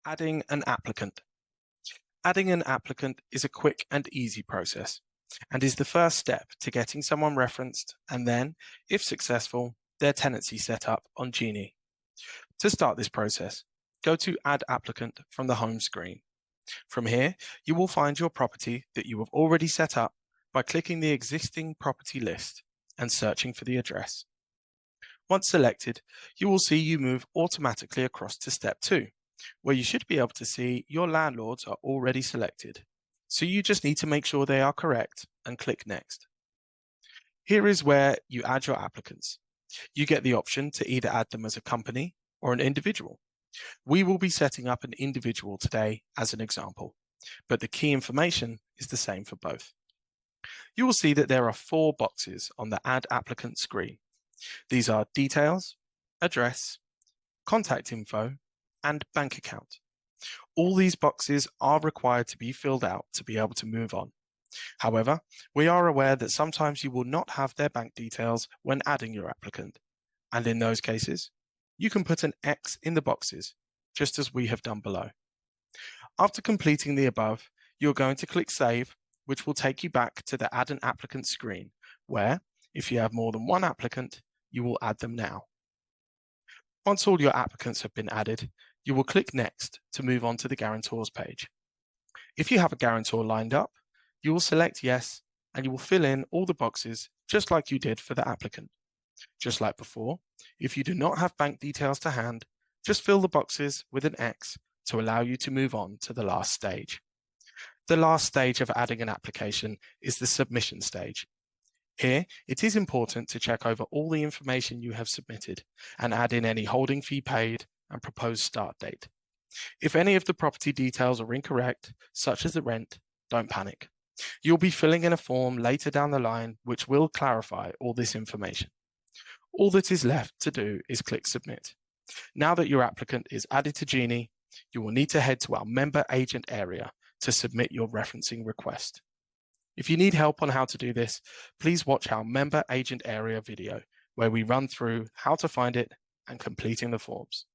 Adding an applicant. Adding an applicant is a quick and easy process and is the first step to getting someone referenced and then, if successful, their tenancy set up on Genie. To start this process, go to Add Applicant from the home screen. From here, you will find your property that you have already set up by clicking the existing property list and searching for the address. Once selected, you will see you move automatically across to step 2, where you should be able to see your landlords are already selected. So you just need to make sure they are correct and click Next. Here is where you add your applicants. You get the option to either add them as a company or an individual. We will be setting up an individual today as an example, but the key information is the same for both. You will see that there are 4 boxes on the Add Applicant screen. These are Details, Address, Contact Info, and Bank Account. All these boxes are required to be filled out to be able to move on. However, we are aware that sometimes you will not have their bank details when adding your applicant, and in those cases, you can put an X in the boxes, just as we have done below. After completing the above, you're going to click Save, which will take you back to the Add an Applicant screen, where, if you have more than one applicant, you will add them now. Once all your applicants have been added, you will click Next to move on to the Guarantors page. If you have a guarantor lined up, you will select Yes, and you will fill in all the boxes just like you did for the applicant. Just like before, if you do not have bank details to hand, just fill the boxes with an X to allow you to move on to the last stage. The last stage of adding an application is the submission stage. Here, it is important to check over all the information you have submitted and add in any holding fee paid and proposed start date. If any of the property details are incorrect, such as the rent, don't panic. You'll be filling in a form later down the line which will clarify all this information. All that is left to do is click Submit. Now that your applicant is added to Genie, you will need to head to our Member Agent area to submit your referencing request. If you need help on how to do this, please watch our Member Agent area video, where we run through how to find it and completing the forms.